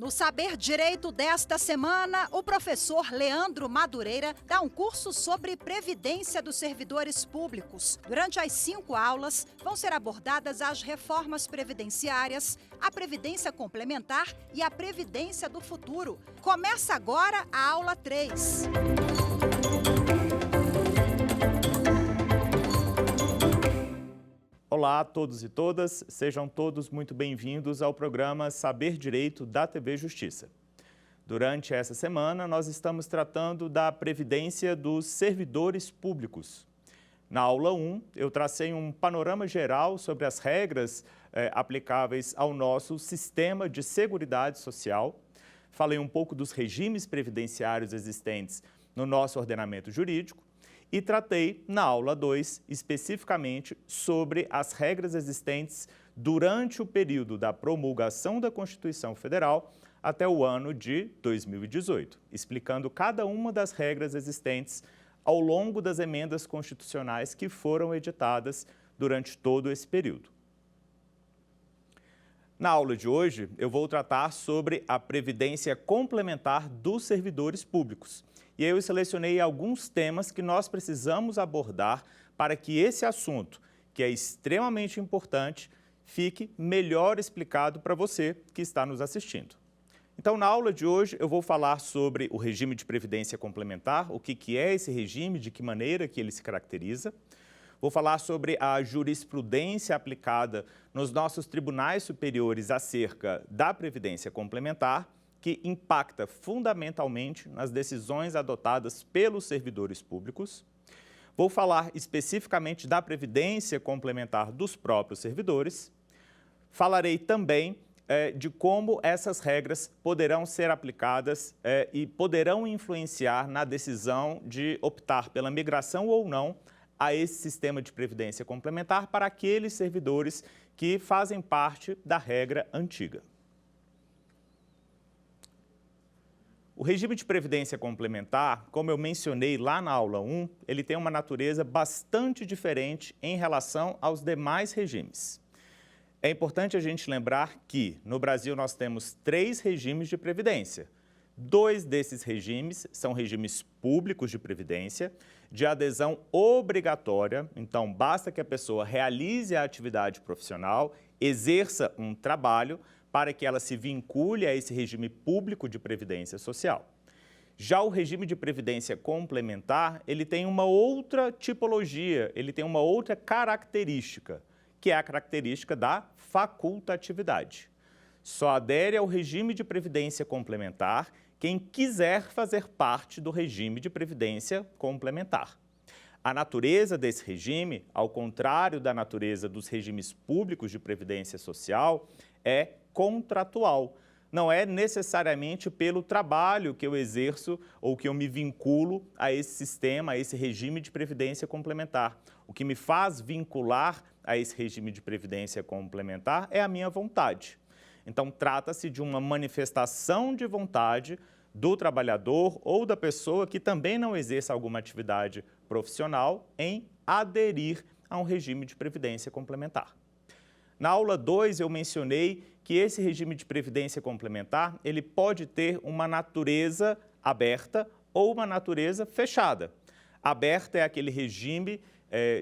No Saber Direito desta semana, o professor Leandro Madureira dá um curso sobre previdência dos servidores públicos. Durante as 5 aulas, vão ser abordadas as reformas previdenciárias, a previdência complementar e a previdência do futuro. Começa agora a aula 3. Olá a todos e todas, sejam todos muito bem-vindos ao programa Saber Direito da TV Justiça. Durante essa semana, nós estamos tratando da previdência dos servidores públicos. Na aula 1, eu tracei um panorama geral sobre as regras aplicáveis ao nosso sistema de seguridade social. Falei um pouco dos regimes previdenciários existentes no nosso ordenamento jurídico. E tratei, na aula 2, especificamente sobre as regras existentes durante o período da promulgação da Constituição Federal até o ano de 2018, explicando cada uma das regras existentes ao longo das emendas constitucionais que foram editadas durante todo esse período. Na aula de hoje, eu vou tratar sobre a previdência complementar dos servidores públicos. E eu selecionei alguns temas que nós precisamos abordar para que esse assunto, que é extremamente importante, fique melhor explicado para você que está nos assistindo. Então, na aula de hoje, eu vou falar sobre o regime de previdência complementar, o que é esse regime, de que maneira que ele se caracteriza. Vou falar sobre a jurisprudência aplicada nos nossos tribunais superiores acerca da previdência complementar, que impacta fundamentalmente nas decisões adotadas pelos servidores públicos. Vou falar especificamente da previdência complementar dos próprios servidores. Falarei também de como essas regras poderão ser aplicadas e poderão influenciar na decisão de optar pela migração ou não a esse sistema de previdência complementar para aqueles servidores que fazem parte da regra antiga. O regime de previdência complementar, como eu mencionei lá na aula 1, ele tem uma natureza bastante diferente em relação aos demais regimes. É importante a gente lembrar que, no Brasil, nós temos 3 regimes de previdência. 2 desses regimes são regimes públicos de previdência, de adesão obrigatória, então basta que a pessoa realize a atividade profissional, exerça um trabalho, para que ela se vincule a esse regime público de previdência social. Já o regime de previdência complementar, ele tem uma outra tipologia, ele tem uma outra característica, que é a característica da facultatividade. Só adere ao regime de previdência complementar quem quiser fazer parte do regime de previdência complementar. A natureza desse regime, ao contrário da natureza dos regimes públicos de previdência social, é contratual. Não é necessariamente pelo trabalho que eu exerço ou que eu me vinculo a esse sistema, a esse regime de previdência complementar. O que me faz vincular a esse regime de previdência complementar é a minha vontade. Então, trata-se de uma manifestação de vontade do trabalhador ou da pessoa que também não exerça alguma atividade profissional em aderir a um regime de previdência complementar. Na aula 2, eu mencionei que esse regime de previdência complementar, ele pode ter uma natureza aberta ou uma natureza fechada. Aberta é aquele regime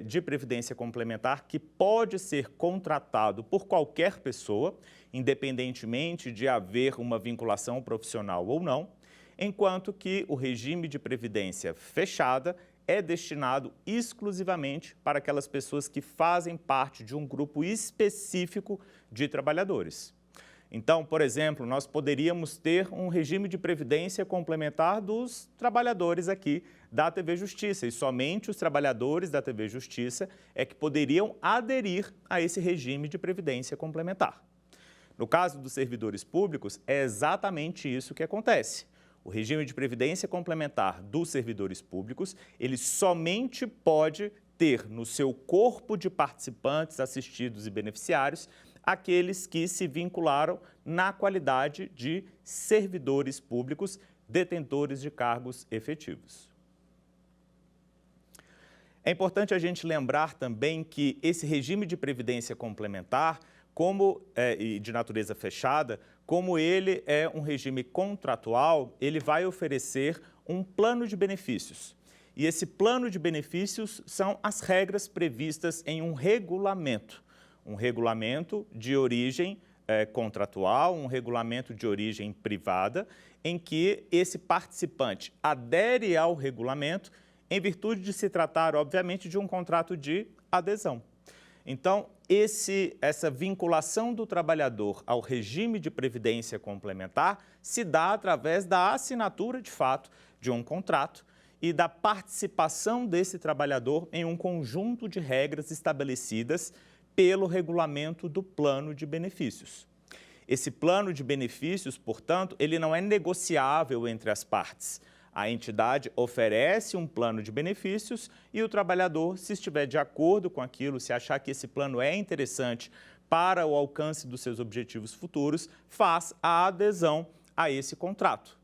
de previdência complementar que pode ser contratado por qualquer pessoa, independentemente de haver uma vinculação profissional ou não, enquanto que o regime de previdência fechada é destinado exclusivamente para aquelas pessoas que fazem parte de um grupo específico de trabalhadores. Então, por exemplo, nós poderíamos ter um regime de previdência complementar dos trabalhadores aqui da TV Justiça, e somente os trabalhadores da TV Justiça é que poderiam aderir a esse regime de previdência complementar. No caso dos servidores públicos, é exatamente isso que acontece. O regime de previdência complementar dos servidores públicos, ele somente pode ter no seu corpo de participantes, assistidos e beneficiários, aqueles que se vincularam na qualidade de servidores públicos, detentores de cargos efetivos. É importante a gente lembrar também que esse regime de previdência complementar, de natureza fechada, Como ele é um regime contratual, ele vai oferecer um plano de benefícios. E esse plano de benefícios são as regras previstas em um regulamento de origem contratual, um regulamento de origem privada, em que esse participante adere ao regulamento em virtude de se tratar, obviamente, de um contrato de adesão. Então, essa vinculação do trabalhador ao regime de previdência complementar se dá através da assinatura, de fato, de um contrato e da participação desse trabalhador em um conjunto de regras estabelecidas pelo regulamento do plano de benefícios. Esse plano de benefícios, portanto, ele não é negociável entre as partes. A entidade oferece um plano de benefícios e o trabalhador, se estiver de acordo com aquilo, se achar que esse plano é interessante para o alcance dos seus objetivos futuros, faz a adesão a esse contrato.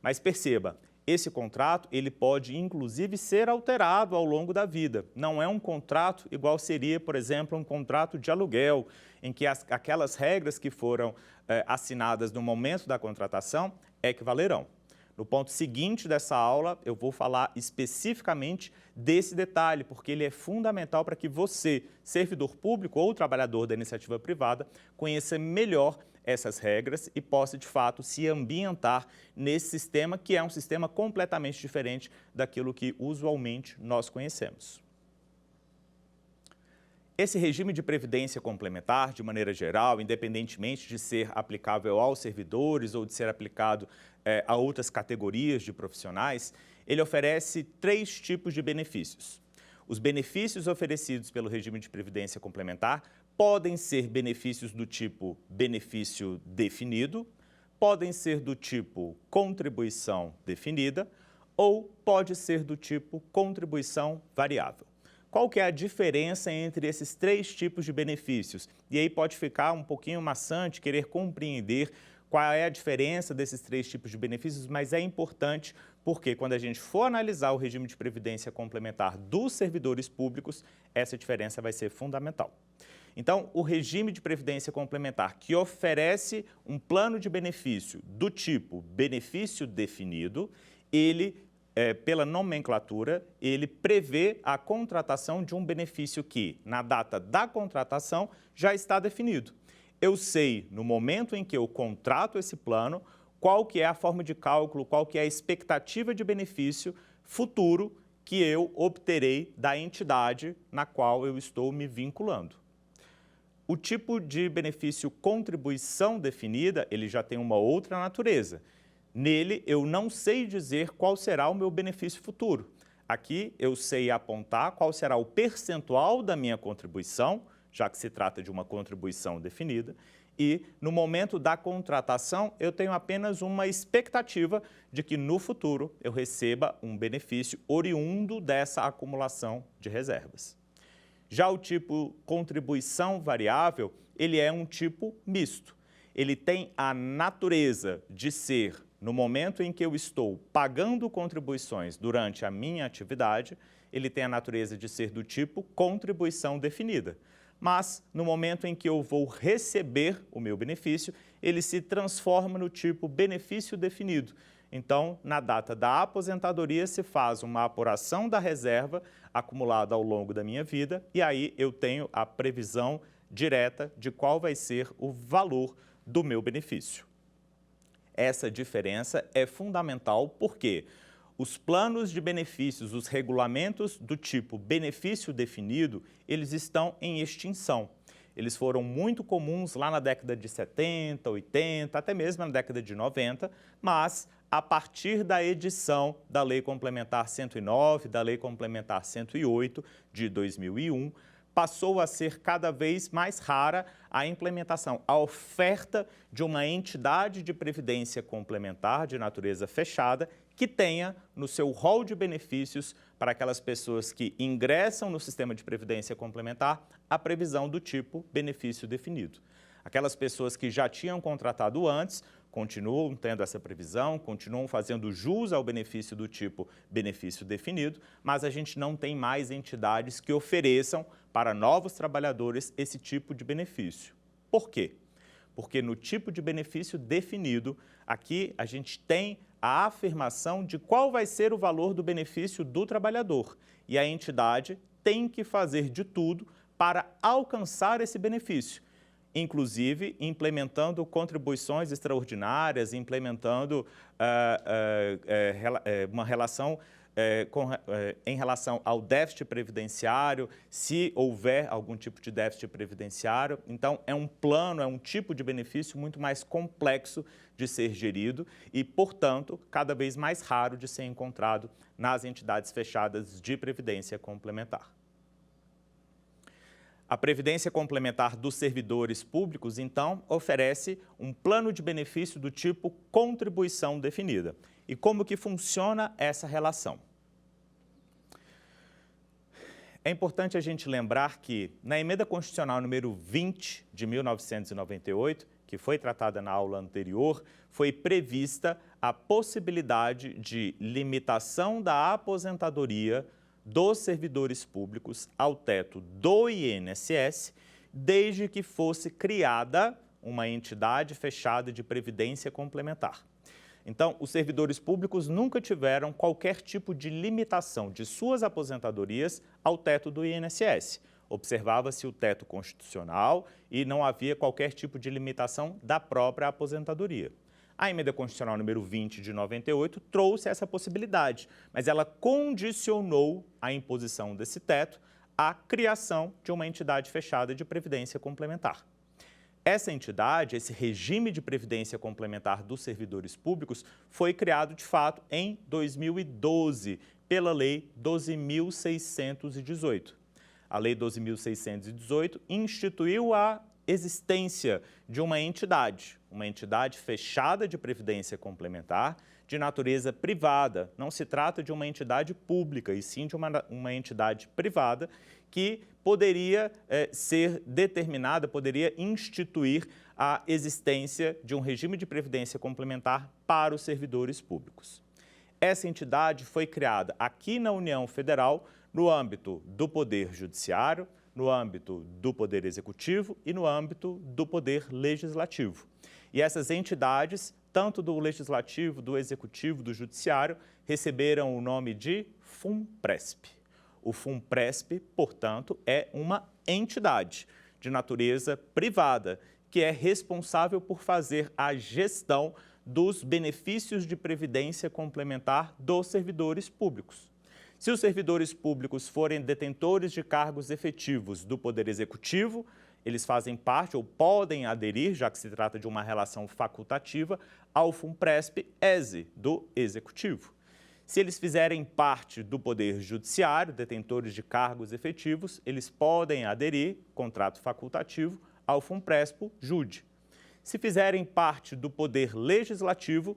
Mas perceba, esse contrato ele pode inclusive ser alterado ao longo da vida. Não é um contrato igual seria, por exemplo, um contrato de aluguel, em que aquelas regras que foram assinadas no momento da contratação equivalerão. No ponto seguinte dessa aula, eu vou falar especificamente desse detalhe, porque ele é fundamental para que você, servidor público ou trabalhador da iniciativa privada, conheça melhor essas regras e possa, de fato, se ambientar nesse sistema, que é um sistema completamente diferente daquilo que usualmente nós conhecemos. Esse regime de previdência complementar, de maneira geral, independentemente de ser aplicável aos servidores ou de ser aplicado a outras categorias de profissionais, ele oferece 3 tipos de benefícios. Os benefícios oferecidos pelo regime de previdência complementar podem ser benefícios do tipo benefício definido, podem ser do tipo contribuição definida ou pode ser do tipo contribuição variável. Qual que é a diferença entre esses 3 tipos de benefícios? E aí pode ficar um pouquinho maçante querer compreender qual é a diferença desses 3 tipos de benefícios, mas é importante porque quando a gente for analisar o regime de previdência complementar dos servidores públicos, essa diferença vai ser fundamental. Então, o regime de previdência complementar que oferece um plano de benefício do tipo benefício definido, ele pela nomenclatura, ele prevê a contratação de um benefício que, na data da contratação, já está definido. Eu sei, no momento em que eu contrato esse plano, qual que é a forma de cálculo, qual que é a expectativa de benefício futuro que eu obterei da entidade na qual eu estou me vinculando. O tipo de benefício contribuição definida, ele já tem uma outra natureza. Nele, eu não sei dizer qual será o meu benefício futuro. Aqui, eu sei apontar qual será o percentual da minha contribuição, já que se trata de uma contribuição definida, e no momento da contratação, eu tenho apenas uma expectativa de que no futuro eu receba um benefício oriundo dessa acumulação de reservas. Já o tipo contribuição variável, ele é um tipo misto. Ele tem a natureza de ser, no momento em que eu estou pagando contribuições durante a minha atividade, ele tem a natureza de ser do tipo contribuição definida. Mas, no momento em que eu vou receber o meu benefício, ele se transforma no tipo benefício definido. Então, na data da aposentadoria, se faz uma apuração da reserva acumulada ao longo da minha vida e aí eu tenho a previsão direta de qual vai ser o valor do meu benefício. Essa diferença é fundamental porque os planos de benefícios, os regulamentos do tipo benefício definido, eles estão em extinção. Eles foram muito comuns lá na década de 70, 80, até mesmo na década de 90, mas a partir da edição da Lei Complementar 109, da Lei Complementar 108 de 2001, passou a ser cada vez mais rara a implementação, a oferta de uma entidade de previdência complementar de natureza fechada que tenha no seu rol de benefícios para aquelas pessoas que ingressam no sistema de previdência complementar a previsão do tipo benefício definido. Aquelas pessoas que já tinham contratado antes continuam tendo essa previsão, continuam fazendo jus ao benefício do tipo benefício definido, mas a gente não tem mais entidades que ofereçam para novos trabalhadores esse tipo de benefício. Por quê? porque no tipo de benefício definido, aqui a gente tem a afirmação de qual vai ser o valor do benefício do trabalhador. E a entidade tem que fazer de tudo para alcançar esse benefício, inclusive implementando contribuições extraordinárias, implementando uma relação em relação ao déficit previdenciário, se houver algum tipo de déficit previdenciário. Então, é um plano, é um tipo de benefício muito mais complexo de ser gerido e, portanto, cada vez mais raro de ser encontrado nas entidades fechadas de previdência complementar. A Previdência Complementar dos Servidores Públicos, então, oferece um plano de benefício do tipo contribuição definida. E como que funciona essa relação? É importante a gente lembrar que, na Emenda Constitucional número 20 de 1998, que foi tratada na aula anterior, foi prevista a possibilidade de limitação da aposentadoria dos servidores públicos ao teto do INSS, desde que fosse criada uma entidade fechada de previdência complementar. Então, os servidores públicos nunca tiveram qualquer tipo de limitação de suas aposentadorias ao teto do INSS. Observava-se o teto constitucional e não havia qualquer tipo de limitação da própria aposentadoria. A Emenda Constitucional número 20 de 98 trouxe essa possibilidade, mas ela condicionou a imposição desse teto à criação de uma entidade fechada de previdência complementar. Essa entidade, esse regime de previdência complementar dos servidores públicos, foi criado de fato em 2012 pela Lei 12.618. A Lei 12.618 instituiu a existência de uma entidade fechada de previdência complementar de natureza privada. Não se trata de uma entidade pública, e sim de uma entidade privada que poderia ser determinada, poderia instituir a existência de um regime de previdência complementar para os servidores públicos. Essa entidade foi criada aqui na União Federal no âmbito do Poder Judiciário, no âmbito do Poder Executivo e no âmbito do Poder Legislativo. E essas entidades, tanto do Legislativo, do Executivo, do Judiciário, receberam o nome de FUNPRESP. O FUNPRESP, portanto, é uma entidade de natureza privada que é responsável por fazer a gestão dos benefícios de previdência complementar dos servidores públicos. Se os servidores públicos forem detentores de cargos efetivos do Poder Executivo, eles fazem parte ou podem aderir, já que se trata de uma relação facultativa, ao FUNPRESP-ESE do Executivo. Se eles fizerem parte do Poder Judiciário, detentores de cargos efetivos, eles podem aderir, contrato facultativo, ao FUNPRESP-JUDE. Se fizerem parte do Poder Legislativo,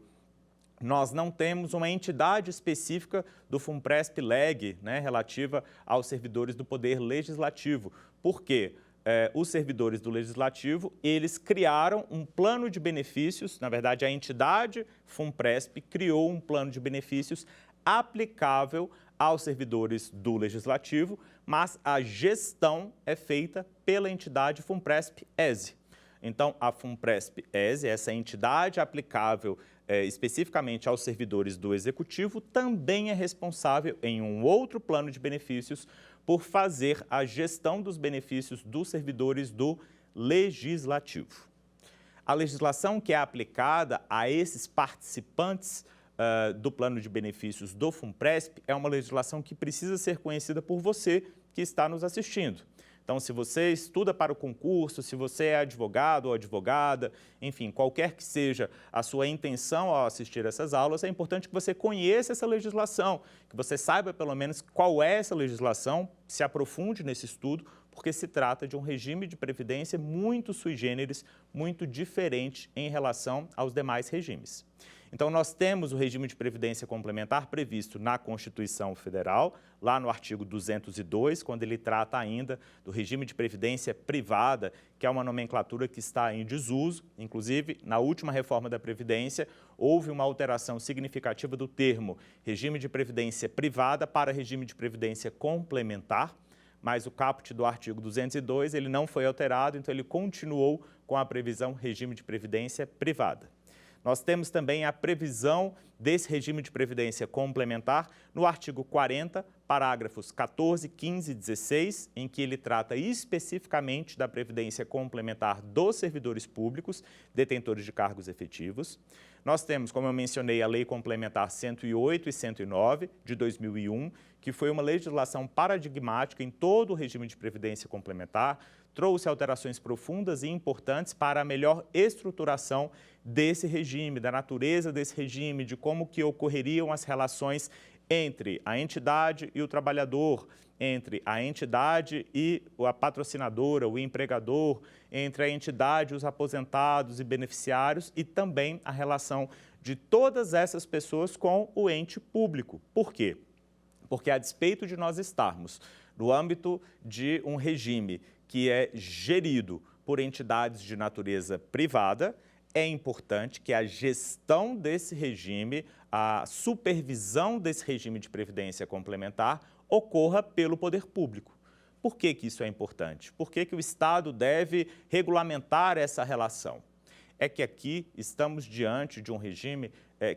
nós não temos uma entidade específica do FUNPRESP-LEG, relativa aos servidores do Poder Legislativo. Por quê? Os servidores do Legislativo, eles criaram um plano de benefícios, na verdade a entidade FUNPRESP criou um plano de benefícios aplicável aos servidores do Legislativo, mas a gestão é feita pela entidade FUNPRESP-ESE. Então, a FUNPRESP-ESE, essa entidade aplicável especificamente aos servidores do Executivo, também é responsável em um outro plano de benefícios por fazer a gestão dos benefícios dos servidores do Legislativo. A legislação que é aplicada a esses participantes do plano de benefícios do FUNPRESP é uma legislação que precisa ser conhecida por você que está nos assistindo. Então, se você estuda para o concurso, se você é advogado ou advogada, enfim, qualquer que seja a sua intenção ao assistir essas aulas, é importante que você conheça essa legislação, que você saiba pelo menos qual é essa legislação, se aprofunde nesse estudo, porque se trata de um regime de previdência muito sui generis, muito diferente em relação aos demais regimes. Então, nós temos o regime de previdência complementar previsto na Constituição Federal, lá no artigo 202, quando ele trata ainda do regime de previdência privada, que é uma nomenclatura que está em desuso. Inclusive, na última reforma da Previdência, houve uma alteração significativa do termo regime de previdência privada para regime de previdência complementar. mas o caput do artigo 202 ele não foi alterado, então ele continuou com a previsão regime de previdência privada. Nós temos também a previsão desse regime de previdência complementar no artigo 40, parágrafos 14, 15 e 16, em que ele trata especificamente da previdência complementar dos servidores públicos, detentores de cargos efetivos. Nós temos, como eu mencionei, a Lei Complementar 108 e 109, de 2001, que foi uma legislação paradigmática em todo o regime de previdência complementar, trouxe alterações profundas e importantes para a melhor estruturação desse regime, da natureza desse regime, de como que ocorreriam as relações entre a entidade e o trabalhador, entre a entidade e a patrocinadora, o empregador, entre a entidade, os aposentados e beneficiários e também a relação de todas essas pessoas com o ente público. Por quê? Porque, a despeito de nós estarmos no âmbito de um regime que é gerido por entidades de natureza privada, é importante que a gestão desse regime, a supervisão desse regime de previdência complementar ocorra pelo poder público. Por que que isso é importante? Por que que o Estado deve regulamentar essa relação? É que aqui estamos diante de um regime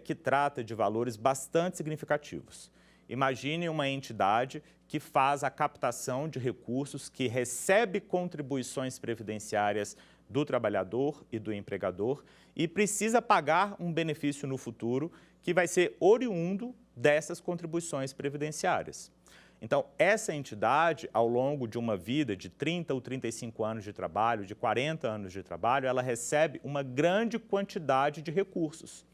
que trata de valores bastante significativos. Imagine uma entidade que faz a captação de recursos, que recebe contribuições previdenciárias do trabalhador e do empregador e precisa pagar um benefício no futuro que vai ser oriundo dessas contribuições previdenciárias. Então, essa entidade, ao longo de uma vida de 30 ou 35 anos de trabalho, de 40 anos de trabalho, ela recebe uma grande quantidade de recursos.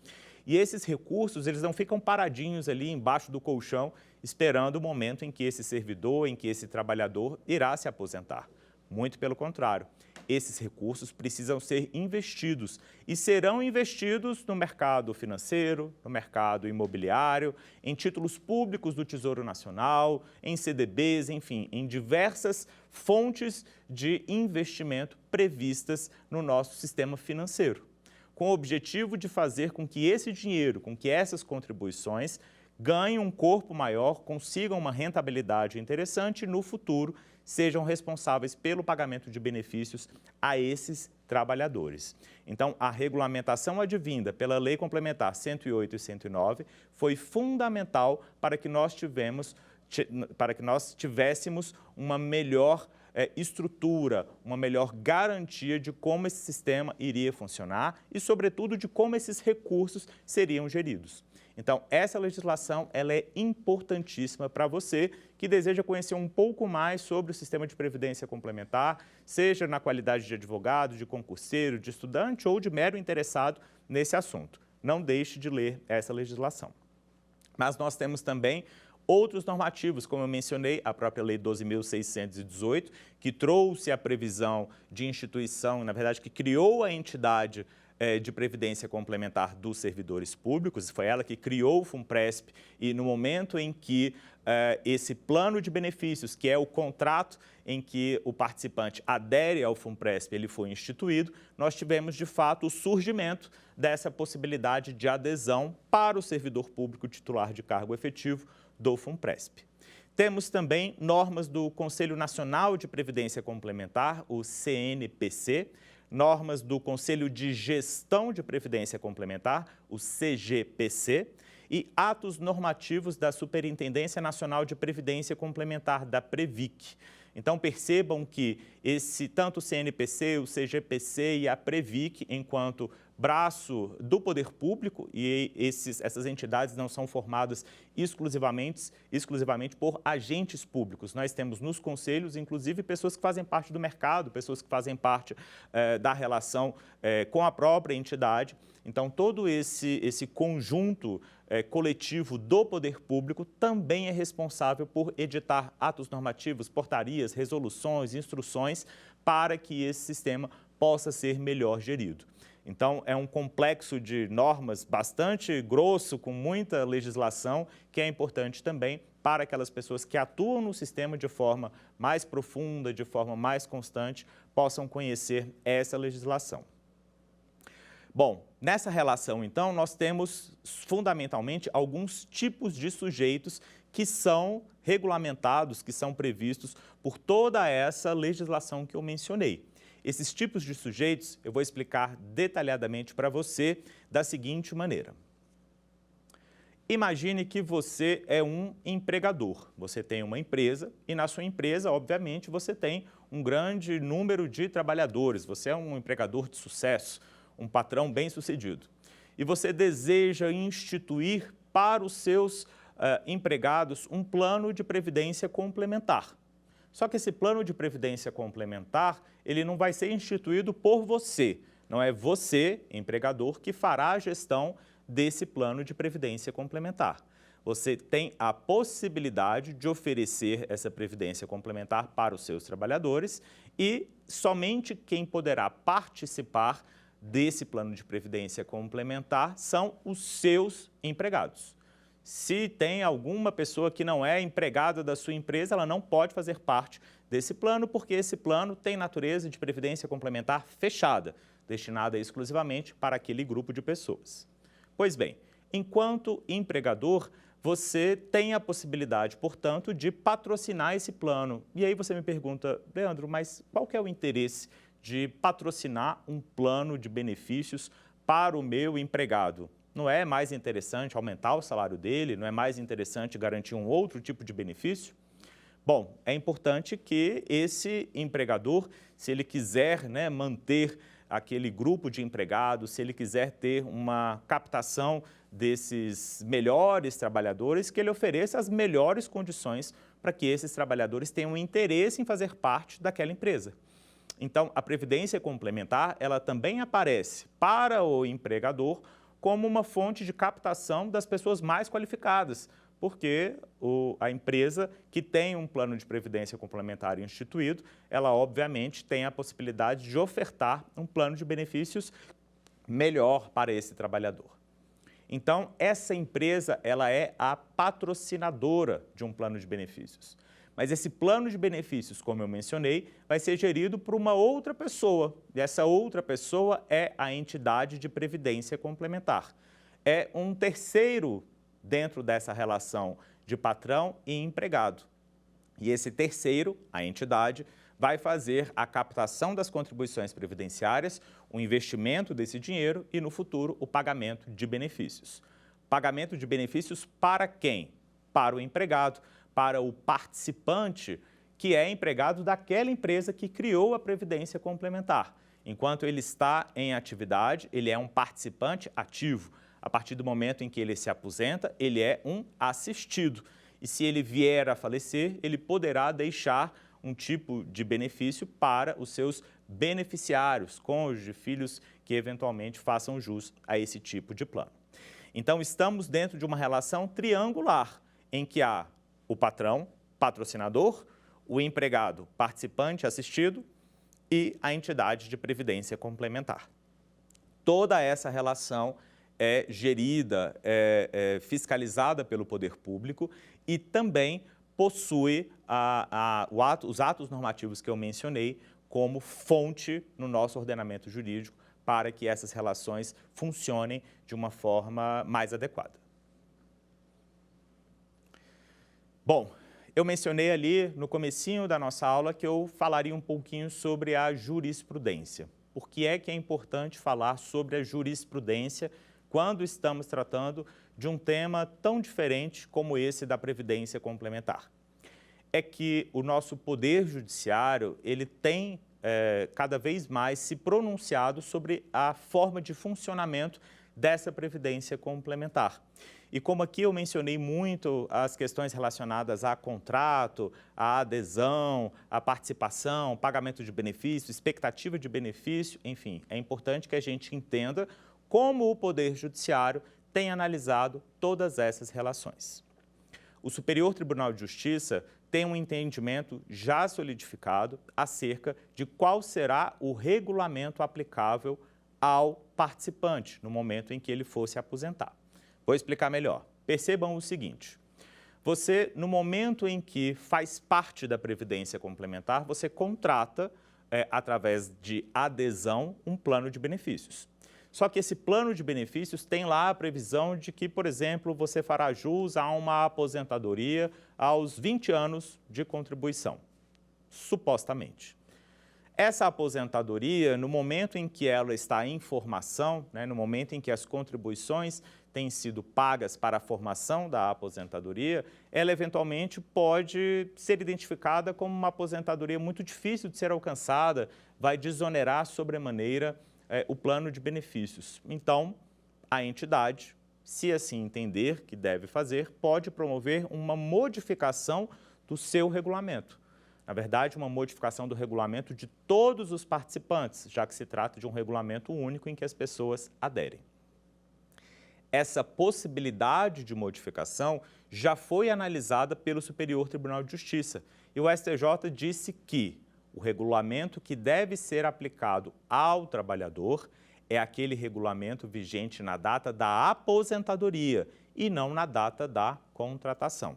E esses recursos, eles não ficam paradinhos ali embaixo do colchão, esperando o momento em que esse servidor, em que esse trabalhador irá se aposentar. Muito pelo contrário, esses recursos precisam ser investidos e serão investidos no mercado financeiro, no mercado imobiliário, em títulos públicos do Tesouro Nacional, em CDBs, enfim, em diversas fontes de investimento previstas no nosso sistema financeiro, com o objetivo de fazer com que esse dinheiro, com que essas contribuições ganhem um corpo maior, consigam uma rentabilidade interessante e no futuro sejam responsáveis pelo pagamento de benefícios a esses trabalhadores. Então, a regulamentação advinda pela Lei Complementar 108 e 109 foi fundamental para que nós tivéssemos uma melhor estrutura, uma melhor garantia de como esse sistema iria funcionar e, sobretudo, de como esses recursos seriam geridos. Então, essa legislação ela é importantíssima para você que deseja conhecer um pouco mais sobre o sistema de previdência complementar, seja na qualidade de advogado, de concurseiro, de estudante ou de mero interessado nesse assunto. Não deixe de ler essa legislação. Mas nós temos também outros normativos, como eu mencionei, a própria Lei 12.618, que trouxe a previsão de instituição, na verdade, que criou a entidade de previdência complementar dos servidores públicos, foi ela que criou o FUNPRESP e no momento em que esse plano de benefícios, que é o contrato em que o participante adere ao FUNPRESP, ele foi instituído, nós tivemos de fato o surgimento dessa possibilidade de adesão para o servidor público titular de cargo efetivo do FUNPRESP. Temos também normas do Conselho Nacional de Previdência Complementar, o CNPC, normas do Conselho de Gestão de Previdência Complementar, o CGPC, e atos normativos da Superintendência Nacional de Previdência Complementar, da Previc. Então, percebam que tanto o CNPC, o CGPC e a Previc, enquanto braço do poder público, e essas entidades não são formadas exclusivamente por agentes públicos. Nós temos nos conselhos, inclusive, pessoas que fazem parte do mercado, pessoas que fazem parte da relação com a própria entidade. Então, todo esse conjunto coletivo do poder público também é responsável por editar atos normativos, portarias, resoluções, instruções para que esse sistema possa ser melhor gerido. Então, é um complexo de normas bastante grosso, com muita legislação, que é importante também para aquelas pessoas que atuam no sistema de forma mais profunda, de forma mais constante, possam conhecer essa legislação. Bom, nessa relação, então, nós temos fundamentalmente alguns tipos de sujeitos que são regulamentados, que são previstos por toda essa legislação que eu mencionei. Esses tipos de sujeitos eu vou explicar detalhadamente para você da seguinte maneira. Imagine que você é um empregador, você tem uma empresa e na sua empresa, obviamente, você tem um grande número de trabalhadores, você é um empregador de sucesso, um patrão bem-sucedido. E você deseja instituir para os seus empregados um plano de previdência complementar. Só que esse plano de previdência complementar, ele não vai ser instituído por você, não é você, empregador, que fará a gestão desse plano de previdência complementar. Você tem a possibilidade de oferecer essa previdência complementar para os seus trabalhadores e somente quem poderá participar desse plano de previdência complementar são os seus empregados. Se tem alguma pessoa que não é empregada da sua empresa, ela não pode fazer parte desse plano, porque esse plano tem natureza de previdência complementar fechada, destinada exclusivamente para aquele grupo de pessoas. Pois bem, enquanto empregador, você tem a possibilidade, portanto, de patrocinar esse plano. E aí você me pergunta, Leandro, mas qual que é o interesse de patrocinar um plano de benefícios para o meu empregado? Não é mais interessante aumentar o salário dele? Não é mais interessante garantir um outro tipo de benefício? Bom, é importante que esse empregador, se ele quiser, manter aquele grupo de empregados, se ele quiser ter uma captação desses melhores trabalhadores, que ele ofereça as melhores condições para que esses trabalhadores tenham interesse em fazer parte daquela empresa. Então, a previdência complementar, ela também aparece para o empregador como uma fonte de captação das pessoas mais qualificadas, porque a empresa que tem um plano de previdência complementar instituído, ela obviamente tem a possibilidade de ofertar um plano de benefícios melhor para esse trabalhador. Então, essa empresa, ela é a patrocinadora de um plano de benefícios. Mas esse plano de benefícios, como eu mencionei, vai ser gerido por uma outra pessoa. E essa outra pessoa é a entidade de previdência complementar. É um terceiro dentro dessa relação de patrão e empregado. E esse terceiro, a entidade, vai fazer a captação das contribuições previdenciárias, o investimento desse dinheiro e, no futuro, o pagamento de benefícios. Pagamento de benefícios para quem? Para o empregado, para o participante que é empregado daquela empresa que criou a previdência complementar. Enquanto ele está em atividade, ele é um participante ativo. A partir do momento em que ele se aposenta, ele é um assistido. E se ele vier a falecer, ele poderá deixar um tipo de benefício para os seus beneficiários, cônjuges, filhos que eventualmente façam jus a esse tipo de plano. Então, estamos dentro de uma relação triangular, em que há o patrão, patrocinador, o empregado, participante, assistido e a entidade de previdência complementar. Toda essa relação é gerida, fiscalizada pelo poder público e também possui os atos normativos que eu mencionei como fonte no nosso ordenamento jurídico para que essas relações funcionem de uma forma mais adequada. Bom, eu mencionei ali no comecinho da nossa aula que eu falaria um pouquinho sobre a jurisprudência. Por que é importante falar sobre a jurisprudência quando estamos tratando de um tema tão diferente como esse da previdência complementar? É que o nosso poder judiciário, ele tem cada vez mais se pronunciado sobre a forma de funcionamento dessa previdência complementar. E como aqui eu mencionei muito as questões relacionadas a contrato, a adesão, a participação, pagamento de benefício, expectativa de benefício, enfim, é importante que a gente entenda como o Poder Judiciário tem analisado todas essas relações. O Superior Tribunal de Justiça tem um entendimento já solidificado acerca de qual será o regulamento aplicável ao participante no momento em que ele for se aposentar. Vou explicar melhor. Percebam o seguinte, você, no momento em que faz parte da Previdência Complementar, você contrata, através de adesão, um plano de benefícios. Só que esse plano de benefícios tem lá a previsão de que, por exemplo, você fará jus a uma aposentadoria aos 20 anos de contribuição, supostamente. Essa aposentadoria, no momento em que ela está em formação, no momento em que as contribuições têm sido pagas para a formação da aposentadoria, ela eventualmente pode ser identificada como uma aposentadoria muito difícil de ser alcançada, vai desonerar sobremaneira o plano de benefícios. Então, a entidade, se assim entender que deve fazer, pode promover uma modificação do seu regulamento. Na verdade, uma modificação do regulamento de todos os participantes, já que se trata de um regulamento único em que as pessoas aderem. Essa possibilidade de modificação já foi analisada pelo Superior Tribunal de Justiça e o STJ disse que o regulamento que deve ser aplicado ao trabalhador é aquele regulamento vigente na data da aposentadoria e não na data da contratação.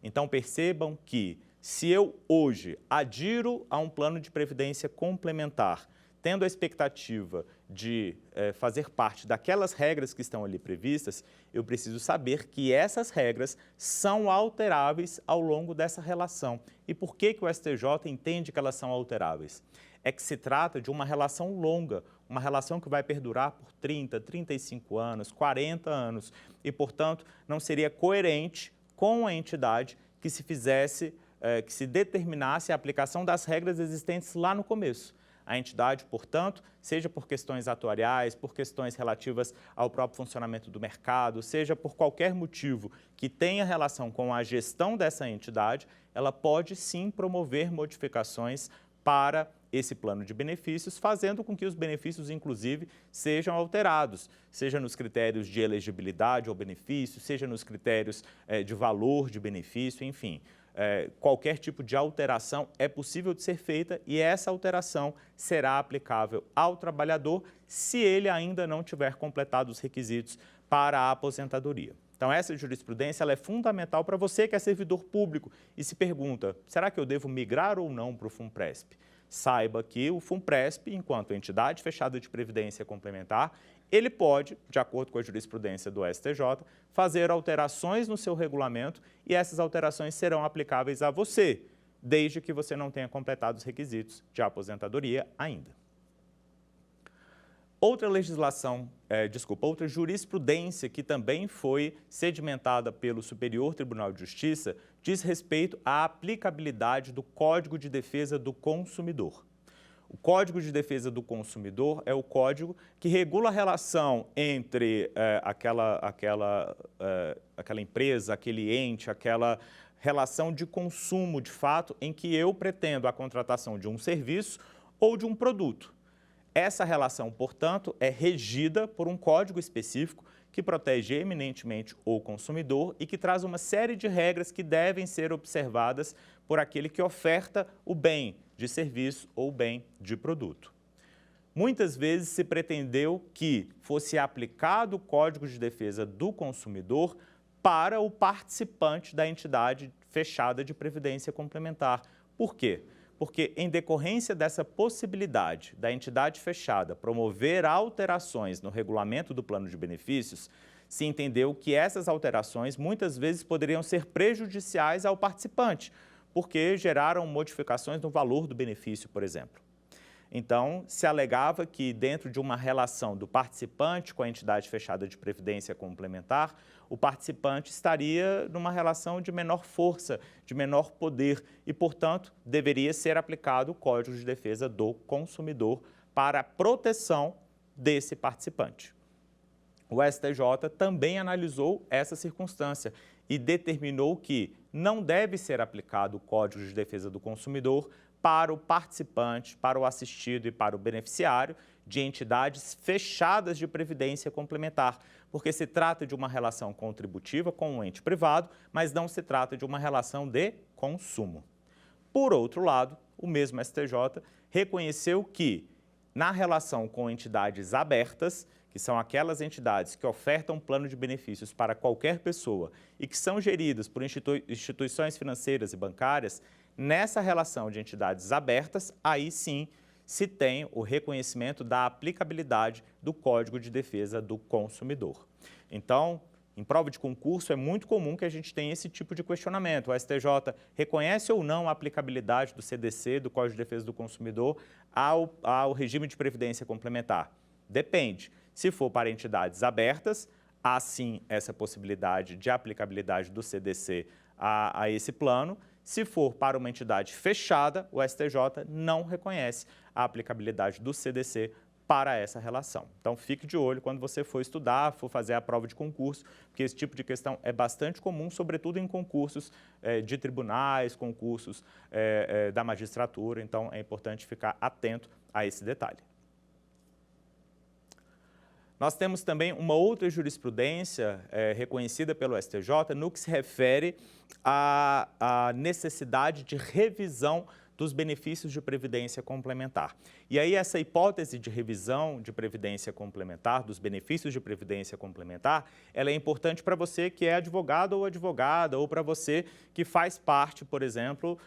Então, percebam que se eu hoje adiro a um plano de previdência complementar, tendo a expectativa de fazer parte daquelas regras que estão ali previstas, eu preciso saber que essas regras são alteráveis ao longo dessa relação. E por que o STJ entende que elas são alteráveis? É que se trata de uma relação longa, uma relação que vai perdurar por 30, 35 anos, 40 anos, e, portanto, não seria coerente com a entidade que se determinasse a aplicação das regras existentes lá no começo. A entidade, portanto, seja por questões atuariais, por questões relativas ao próprio funcionamento do mercado, seja por qualquer motivo que tenha relação com a gestão dessa entidade, ela pode sim promover modificações para esse plano de benefícios, fazendo com que os benefícios, inclusive, sejam alterados, seja nos critérios de elegibilidade ao benefício, seja nos critérios de valor de benefício, enfim. Qualquer tipo de alteração é possível de ser feita e essa alteração será aplicável ao trabalhador se ele ainda não tiver completado os requisitos para a aposentadoria. Então, essa jurisprudência ela é fundamental para você que é servidor público e se pergunta, será que eu devo migrar ou não para o FUNPRESP? Saiba que o FUNPRESP, enquanto entidade fechada de previdência complementar, ele pode, de acordo com a jurisprudência do STJ, fazer alterações no seu regulamento e essas alterações serão aplicáveis a você, desde que você não tenha completado os requisitos de aposentadoria ainda. Outra jurisprudência que também foi sedimentada pelo Superior Tribunal de Justiça diz respeito à aplicabilidade do Código de Defesa do Consumidor. O Código de Defesa do Consumidor é o código que regula a relação entre aquela empresa, aquele ente, aquela relação de consumo de fato em que eu pretendo a contratação de um serviço ou de um produto. Essa relação, portanto, é regida por um código específico que protege eminentemente o consumidor e que traz uma série de regras que devem ser observadas por aquele que oferta o bem de serviço ou bem de produto. Muitas vezes se pretendeu que fosse aplicado o Código de Defesa do Consumidor para o participante da entidade fechada de previdência complementar. Por quê? Porque, em decorrência dessa possibilidade da entidade fechada promover alterações no regulamento do plano de benefícios, se entendeu que essas alterações muitas vezes poderiam ser prejudiciais ao participante, porque geraram modificações no valor do benefício, por exemplo. Então, se alegava que dentro de uma relação do participante com a entidade fechada de previdência complementar, o participante estaria numa relação de menor força, de menor poder e, portanto, deveria ser aplicado o Código de Defesa do Consumidor para a proteção desse participante. O STJ também analisou essa circunstância e determinou que não deve ser aplicado o Código de Defesa do Consumidor para o participante, para o assistido e para o beneficiário de entidades fechadas de previdência complementar, porque se trata de uma relação contributiva com um ente privado, mas não se trata de uma relação de consumo. Por outro lado, o mesmo STJ reconheceu que, na relação com entidades abertas, que são aquelas entidades que ofertam plano de benefícios para qualquer pessoa e que são geridas por instituições financeiras e bancárias, nessa relação de entidades abertas, aí sim se tem o reconhecimento da aplicabilidade do Código de Defesa do Consumidor. Então, em prova de concurso, é muito comum que a gente tenha esse tipo de questionamento. O STJ reconhece ou não a aplicabilidade do CDC, do Código de Defesa do Consumidor, ao regime de previdência complementar? Depende. Se for para entidades abertas, há sim essa possibilidade de aplicabilidade do CDC a esse plano. Se for para uma entidade fechada, o STJ não reconhece a aplicabilidade do CDC para essa relação. Então, fique de olho quando você for estudar, for fazer a prova de concurso, porque esse tipo de questão é bastante comum, sobretudo em concursos de tribunais, concursos da magistratura. Então, é importante ficar atento a esse detalhe. Nós temos também uma outra jurisprudência reconhecida pelo STJ no que se refere à necessidade de revisão dos benefícios de previdência complementar. E aí essa hipótese de revisão de previdência complementar, dos benefícios de previdência complementar, ela é importante para você que é advogado ou advogada, ou para você que faz parte, por exemplo,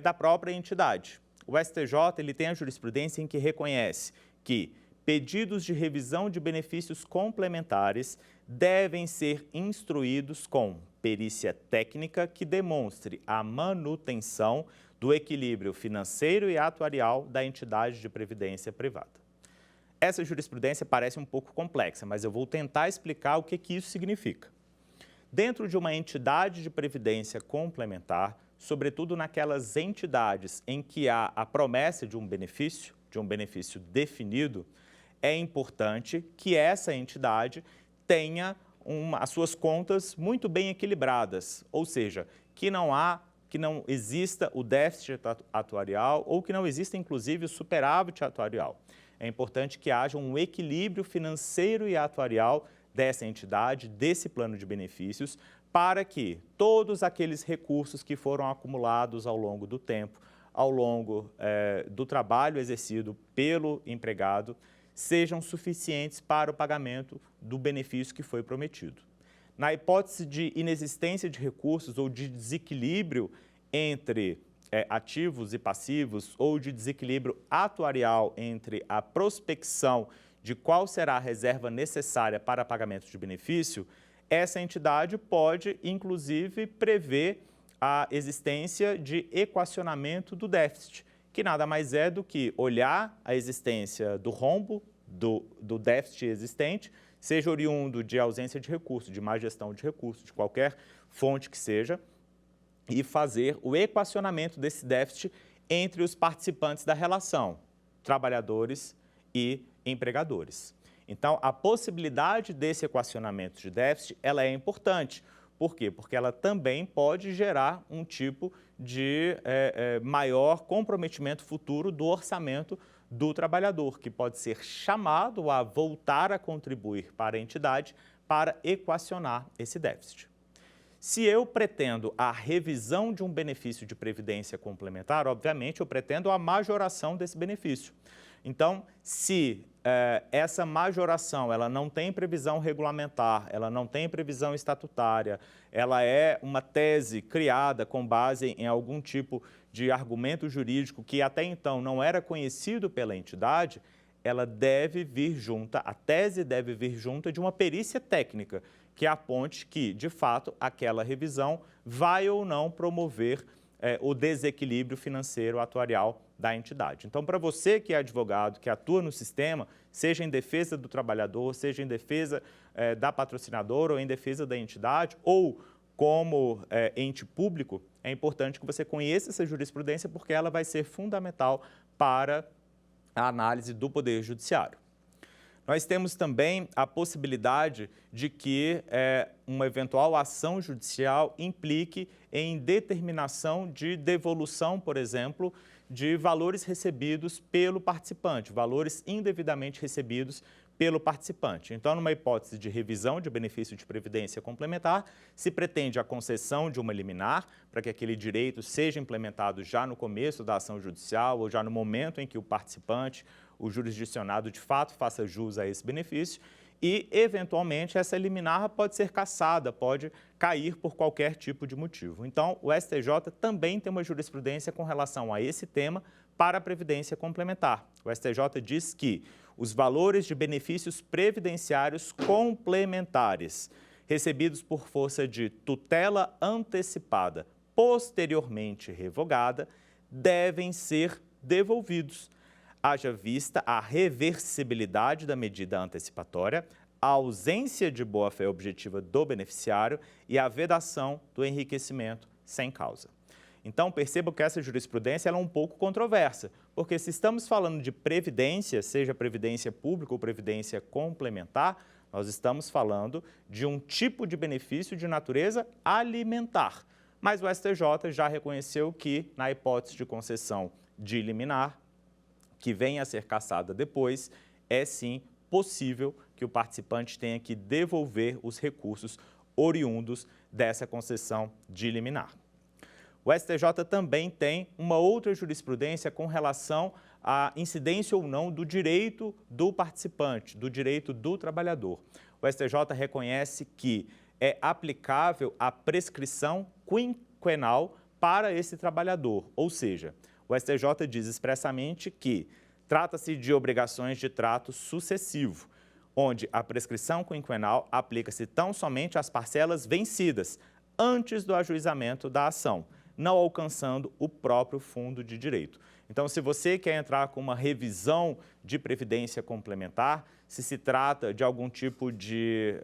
da própria entidade. O STJ ele tem a jurisprudência em que reconhece que pedidos de revisão de benefícios complementares devem ser instruídos com perícia técnica que demonstre a manutenção do equilíbrio financeiro e atuarial da entidade de previdência privada. Essa jurisprudência parece um pouco complexa, mas eu vou tentar explicar o que isso significa. Dentro de uma entidade de previdência complementar, sobretudo naquelas entidades em que há a promessa de um benefício definido, é importante que essa entidade tenha as suas contas muito bem equilibradas, ou seja, que não exista o déficit atuarial ou que não exista, inclusive, o superávit atuarial. É importante que haja um equilíbrio financeiro e atuarial dessa entidade, desse plano de benefícios, para que todos aqueles recursos que foram acumulados ao longo do tempo, ao longo do trabalho exercido pelo empregado, sejam suficientes para o pagamento do benefício que foi prometido. Na hipótese de inexistência de recursos ou de desequilíbrio entre ativos e passivos ou de desequilíbrio atuarial entre a prospecção de qual será a reserva necessária para pagamento de benefício, essa entidade pode, inclusive, prever a existência de equacionamento do déficit, que nada mais é do que olhar a existência do rombo, do déficit existente, seja oriundo de ausência de recursos, de má gestão de recursos, de qualquer fonte que seja, e fazer o equacionamento desse déficit entre os participantes da relação, trabalhadores e empregadores. Então, a possibilidade desse equacionamento de déficit, ela é importante. Por quê? Porque ela também pode gerar um tipo de maior comprometimento futuro do orçamento do trabalhador, que pode ser chamado a voltar a contribuir para a entidade para equacionar esse déficit. Se eu pretendo a revisão de um benefício de previdência complementar, obviamente eu pretendo a majoração desse benefício. Então, se essa majoração ela não tem previsão regulamentar, ela não tem previsão estatutária, ela é uma tese criada com base em algum tipo de argumento jurídico que até então não era conhecido pela entidade, ela deve vir junta, a tese deve vir junta de uma perícia técnica que aponte que, de fato, aquela revisão vai ou não promover o desequilíbrio financeiro atuarial da entidade. Então, para você que é advogado, que atua no sistema, seja em defesa do trabalhador, seja em defesa da patrocinadora ou em defesa da entidade, ou como ente público, é importante que você conheça essa jurisprudência porque ela vai ser fundamental para a análise do Poder Judiciário. Nós temos também a possibilidade de que uma eventual ação judicial implique em determinação de devolução, por exemplo, de valores recebidos pelo participante, valores indevidamente recebidos pelo participante. Então, numa hipótese de revisão de benefício de previdência complementar, se pretende a concessão de uma liminar para que aquele direito seja implementado já no começo da ação judicial ou já no momento em que o participante, o jurisdicionado, de fato faça jus a esse benefício e, eventualmente, essa liminar pode ser cassada, pode cair por qualquer tipo de motivo. Então, o STJ também tem uma jurisprudência com relação a esse tema para a Previdência Complementar. O STJ diz que os valores de benefícios previdenciários complementares recebidos por força de tutela antecipada posteriormente revogada devem ser devolvidos, haja vista a reversibilidade da medida antecipatória, a ausência de boa-fé objetiva do beneficiário e a vedação do enriquecimento sem causa. Então, percebam que essa jurisprudência ela é um pouco controversa, porque se estamos falando de previdência, seja previdência pública ou previdência complementar, nós estamos falando de um tipo de benefício de natureza alimentar. Mas o STJ já reconheceu que, na hipótese de concessão de liminar, que venha a ser cassada depois, é sim possível que o participante tenha que devolver os recursos oriundos dessa concessão de liminar. O STJ também tem uma outra jurisprudência com relação à incidência ou não do direito do participante, do direito do trabalhador. O STJ reconhece que é aplicável a prescrição quinquenal para esse trabalhador, ou seja, o STJ diz expressamente que trata-se de obrigações de trato sucessivo, onde a prescrição quinquenal aplica-se tão somente às parcelas vencidas antes do ajuizamento da ação, não alcançando o próprio fundo de direito. Então, se você quer entrar com uma revisão de previdência complementar, se trata de algum tipo de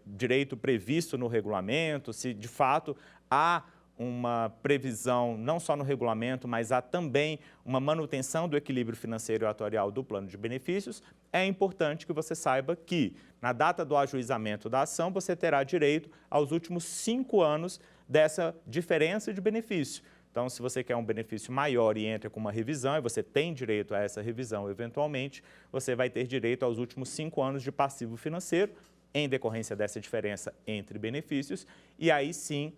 direito previsto no regulamento, se de fato há uma previsão não só no regulamento, mas há também uma manutenção do equilíbrio financeiro e atuarial do plano de benefícios, é importante que você saiba que, na data do ajuizamento da ação, você terá direito aos últimos 5 anos dessa diferença de benefício. Então, se você quer um benefício maior e entra com uma revisão, e você tem direito a essa revisão eventualmente, você vai ter direito aos últimos 5 anos de passivo financeiro, em decorrência dessa diferença entre benefícios, e aí sim,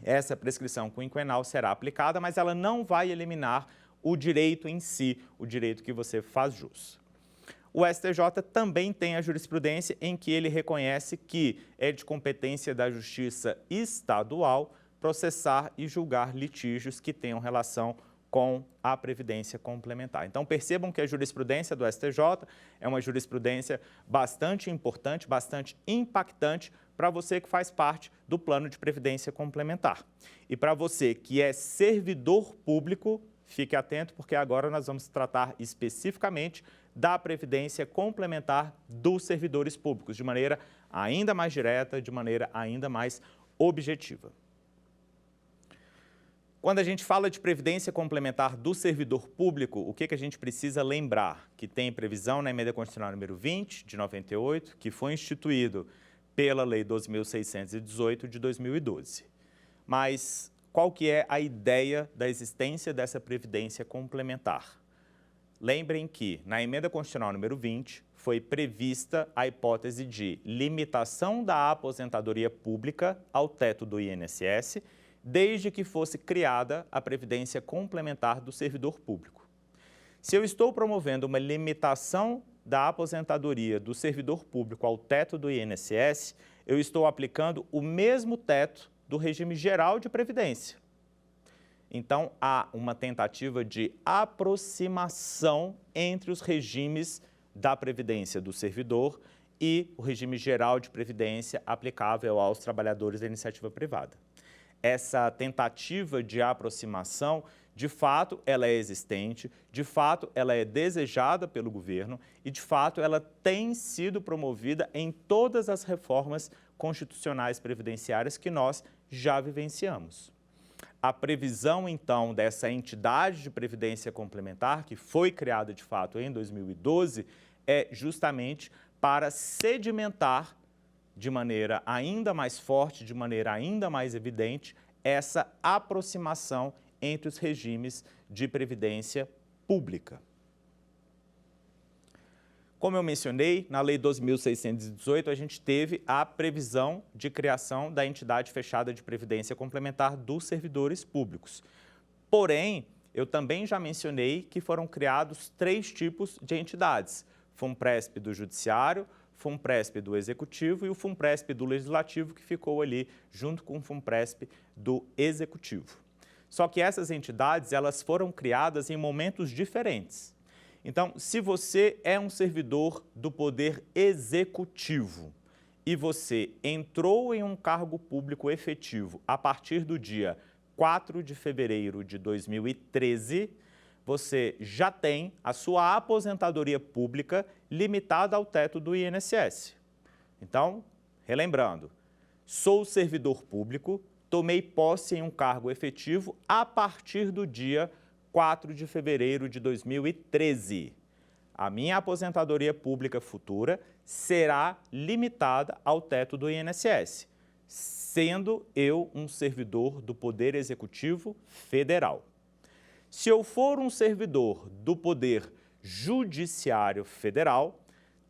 essa prescrição quinquenal será aplicada, mas ela não vai eliminar o direito em si, o direito que você faz jus. O STJ também tem a jurisprudência em que ele reconhece que é de competência da Justiça Estadual processar e julgar litígios que tenham relação com a Previdência Complementar. Então, percebam que a jurisprudência do STJ é uma jurisprudência bastante importante, bastante impactante para você que faz parte do plano de Previdência Complementar. E para você que é servidor público, fique atento, porque agora nós vamos tratar especificamente da Previdência Complementar dos servidores públicos, de maneira ainda mais direta, de maneira ainda mais objetiva. Quando a gente fala de Previdência Complementar do servidor público, o que a gente precisa lembrar? Que tem previsão na Emenda Constitucional número 20, de 98, que foi instituído pela Lei 12.618, de 2012. Mas qual que é a ideia da existência dessa Previdência Complementar? Lembrem que, na Emenda Constitucional número 20, foi prevista a hipótese de limitação da aposentadoria pública ao teto do INSS, desde que fosse criada a Previdência Complementar do servidor público. Se eu estou promovendo uma limitação da aposentadoria do servidor público ao teto do INSS, eu estou aplicando o mesmo teto do regime geral de previdência. Então, há uma tentativa de aproximação entre os regimes da previdência do servidor e o regime geral de previdência aplicável aos trabalhadores da iniciativa privada. Essa tentativa de aproximação, de fato, ela é existente, de fato, ela é desejada pelo governo e, de fato, ela tem sido promovida em todas as reformas constitucionais previdenciárias que nós já vivenciamos. A previsão, então, dessa entidade de previdência complementar, que foi criada, de fato, em 2012, é justamente para sedimentar de maneira ainda mais forte, de maneira ainda mais evidente, essa aproximação entre os regimes de previdência pública. Como eu mencionei, na Lei 12.618, a gente teve a previsão de criação da entidade fechada de previdência complementar dos servidores públicos. Porém, eu também já mencionei que foram criados 3 tipos de entidades: FUNPRESP do Judiciário, FUNPRESP do Executivo e o FUNPRESP do Legislativo, que ficou ali junto com o FUNPRESP do Executivo. Só que essas entidades, elas foram criadas em momentos diferentes. Então, se você é um servidor do Poder Executivo e você entrou em um cargo público efetivo a partir do dia 4 de fevereiro de 2013, você já tem a sua aposentadoria pública limitada ao teto do INSS. Então, relembrando, sou servidor público, tomei posse em um cargo efetivo a partir do dia 4 de fevereiro de 2013. A minha aposentadoria pública futura será limitada ao teto do INSS, sendo eu um servidor do Poder Executivo Federal. Se eu for um servidor do Poder Judiciário Federal,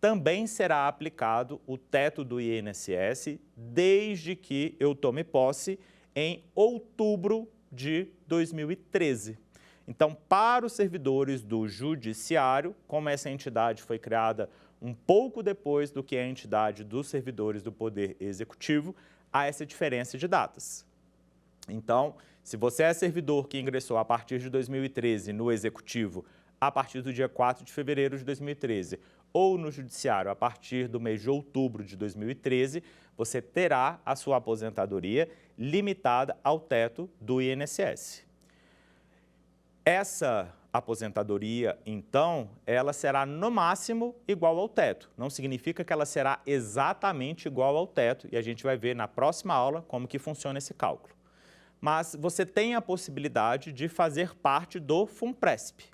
também será aplicado o teto do INSS desde que eu tome posse em outubro de 2013. Então, para os servidores do Judiciário, como essa entidade foi criada um pouco depois do que a entidade dos servidores do Poder Executivo, há essa diferença de datas. Então, se você é servidor que ingressou a partir de 2013 no Executivo, a partir do dia 4 de fevereiro de 2013, ou no Judiciário a partir do mês de outubro de 2013, você terá a sua aposentadoria limitada ao teto do INSS. Essa aposentadoria, então, ela será no máximo igual ao teto. Não significa que ela será exatamente igual ao teto, e a gente vai ver na próxima aula como que funciona esse cálculo. Mas você tem a possibilidade de fazer parte do FUNPRESP.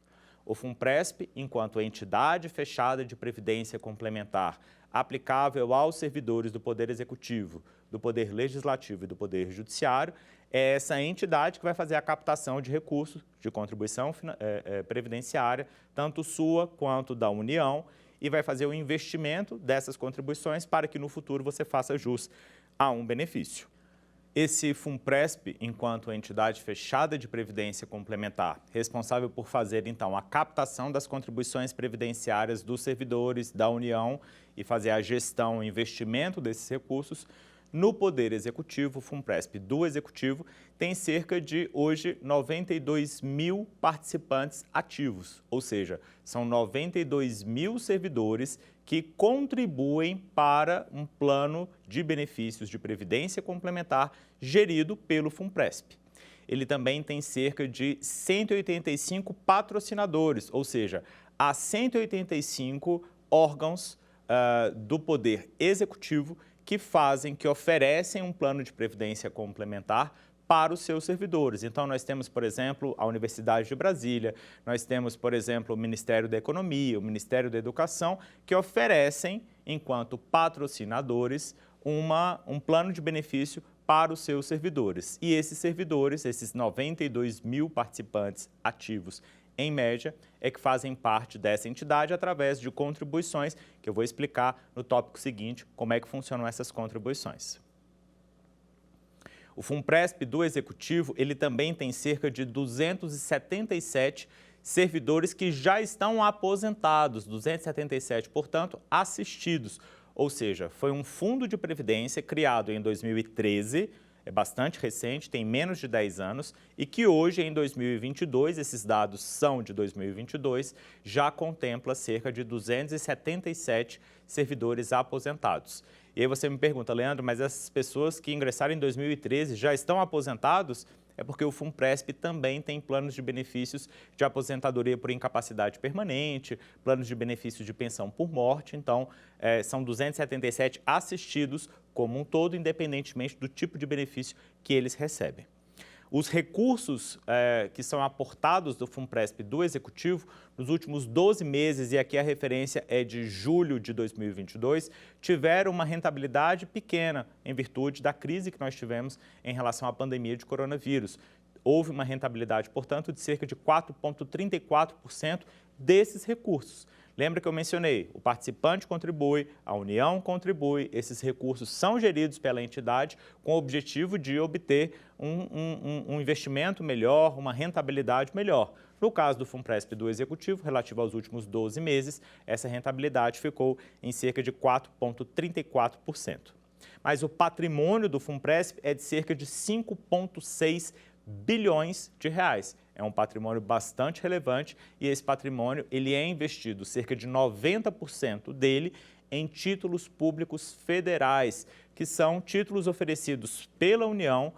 O FUNPRESP, enquanto entidade fechada de previdência complementar aplicável aos servidores do Poder Executivo, do Poder Legislativo e do Poder Judiciário, é essa entidade que vai fazer a captação de recursos de contribuição previdenciária, tanto sua quanto da União, e vai fazer o investimento dessas contribuições para que no futuro você faça jus a um benefício. Esse FUNPRESP, enquanto entidade fechada de previdência complementar, responsável por fazer, então, a captação das contribuições previdenciárias dos servidores da União e fazer a gestão e investimento desses recursos, no Poder Executivo, o FUNPRESP do Executivo tem cerca de, hoje, 92 mil participantes ativos, ou seja, são 92 mil servidores que contribuem para um plano de benefícios de previdência complementar gerido pelo FUNPRESP. Ele também tem cerca de 185 patrocinadores, ou seja, há 185 órgãos do Poder Executivo que oferecem um plano de previdência complementar para os seus servidores. Então, nós temos, por exemplo, a Universidade de Brasília, nós temos, por exemplo, o Ministério da Economia, o Ministério da Educação, que oferecem, enquanto patrocinadores, um plano de benefício para os seus servidores. E esses servidores, esses 92 mil participantes ativos, em média, é que fazem parte dessa entidade através de contribuições, que eu vou explicar no tópico seguinte como é que funcionam essas contribuições. O FUNPRESP do Executivo, ele também tem cerca de 277 servidores que já estão aposentados, 277, portanto, assistidos. Ou seja, foi um fundo de previdência criado em 2013, é bastante recente, tem menos de 10 anos, e que hoje, em 2022, esses dados são de 2022, já contempla cerca de 277 servidores aposentados. E aí você me pergunta, Leandro, mas essas pessoas que ingressaram em 2013 já estão aposentados? É porque o FUNPRESP também tem planos de benefícios de aposentadoria por incapacidade permanente, planos de benefícios de pensão por morte. Então, são 277 assistidos como um todo, independentemente do tipo de benefício que eles recebem. Os recursos que são aportados do FUNPRESP do Executivo, nos últimos 12 meses, e aqui a referência é de julho de 2022, tiveram uma rentabilidade pequena em virtude da crise que nós tivemos em relação à pandemia de coronavírus. Houve uma rentabilidade, portanto, de cerca de 4,34% desses recursos. Lembra que eu mencionei, o participante contribui, a União contribui, esses recursos são geridos pela entidade com o objetivo de obter um investimento melhor, uma rentabilidade melhor. No caso do FUNPRESP do Executivo, relativo aos últimos 12 meses, essa rentabilidade ficou em cerca de 4,34%. Mas o patrimônio do FUNPRESP é de cerca de 5,6 bilhões de reais. É um patrimônio bastante relevante e esse patrimônio ele é investido, cerca de 90% dele, em títulos públicos federais, que são títulos oferecidos pela União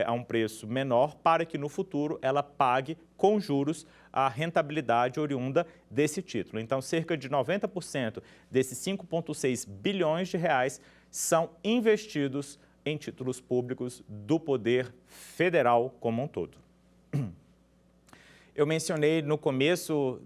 a um preço menor, para que no futuro ela pague com juros a rentabilidade oriunda desse título. Então, cerca de 90% desses 5,6 bilhões de reais são investidos em títulos públicos do poder federal como um todo. Eu mencionei no começo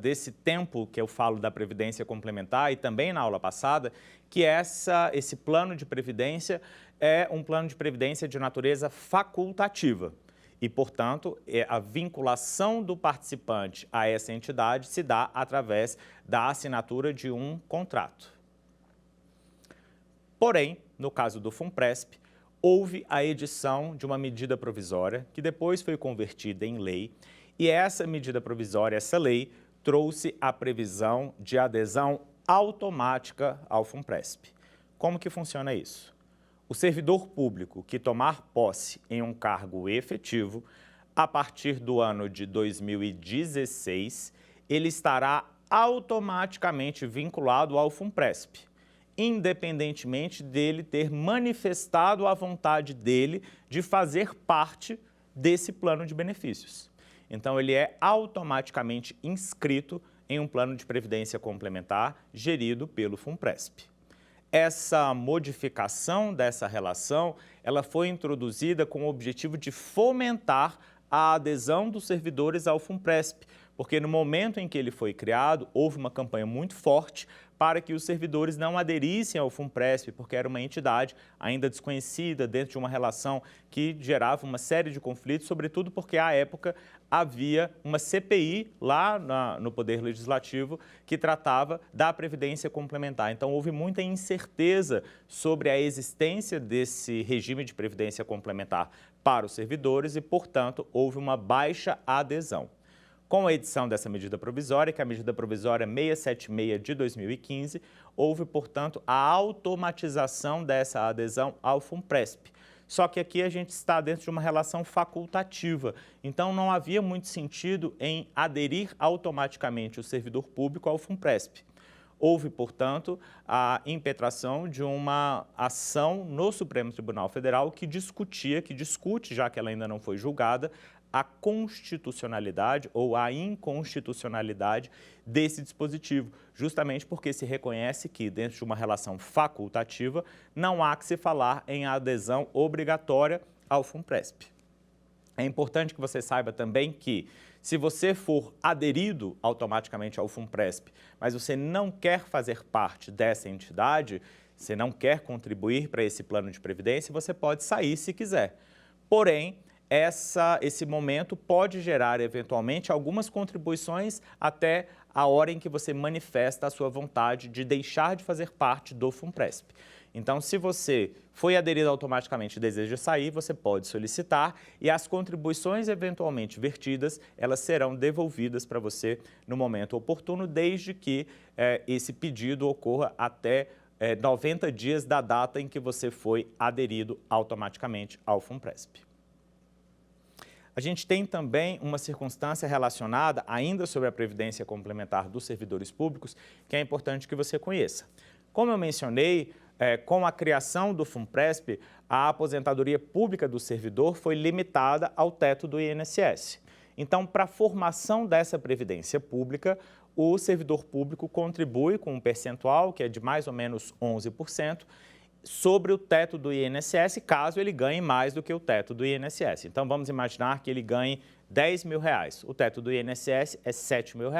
desse tempo que eu falo da Previdência Complementar e também na aula passada, que esse plano de previdência é um plano de previdência de natureza facultativa e, portanto, a vinculação do participante a essa entidade se dá através da assinatura de um contrato. Porém, no caso do FUNPRESP, houve a edição de uma medida provisória que depois foi convertida em lei e essa medida provisória, essa lei, trouxe a previsão de adesão automática ao FUNPRESP. Como que funciona isso? O servidor público que tomar posse em um cargo efetivo, a partir do ano de 2016, ele estará automaticamente vinculado ao FUNPRESP, independentemente dele ter manifestado a vontade dele de fazer parte desse plano de benefícios. Então, ele é automaticamente inscrito em um plano de previdência complementar gerido pelo FUNPRESP. Essa modificação dessa relação, ela foi introduzida com o objetivo de fomentar a adesão dos servidores ao FUNPRESP, porque no momento em que ele foi criado, houve uma campanha muito forte para que os servidores não aderissem ao FUNPRESP, porque era uma entidade ainda desconhecida, dentro de uma relação que gerava uma série de conflitos, sobretudo porque, à época, havia uma CPI lá no Poder Legislativo que tratava da Previdência Complementar. Então, houve muita incerteza sobre a existência desse regime de Previdência Complementar para os servidores e, portanto, houve uma baixa adesão. Com a edição dessa medida provisória, que é a medida provisória 676 de 2015, houve, portanto, a automatização dessa adesão ao FUNPRESP. Só que aqui a gente está dentro de uma relação facultativa, então não havia muito sentido em aderir automaticamente o servidor público ao FUNPRESP. Houve, portanto, a impetração de uma ação no Supremo Tribunal Federal que discute, já que ela ainda não foi julgada, a constitucionalidade ou a inconstitucionalidade desse dispositivo, justamente porque se reconhece que, dentro de uma relação facultativa, não há que se falar em adesão obrigatória ao FUNPRESP. É importante que você saiba também que, se você for aderido automaticamente ao FUNPRESP, mas você não quer fazer parte dessa entidade, você não quer contribuir para esse plano de previdência, você pode sair se quiser. Porém, esse momento pode gerar, eventualmente, algumas contribuições até a hora em que você manifesta a sua vontade de deixar de fazer parte do FUNPRESP. Então, se você foi aderido automaticamente e deseja sair, você pode solicitar e as contribuições eventualmente vertidas, elas serão devolvidas para você no momento oportuno, desde que esse pedido ocorra até 90 dias da data em que você foi aderido automaticamente ao FUNPRESP. A gente tem também uma circunstância relacionada, ainda sobre a Previdência Complementar dos servidores públicos, que é importante que você conheça. Como eu mencionei, com a criação do FUNPRESP, a aposentadoria pública do servidor foi limitada ao teto do INSS. Então, para a formação dessa previdência pública, o servidor público contribui com um percentual, que é de mais ou menos 11%, sobre o teto do INSS, caso ele ganhe mais do que o teto do INSS. Então, vamos imaginar que ele ganhe R$10 mil. O teto do INSS é R$7 mil.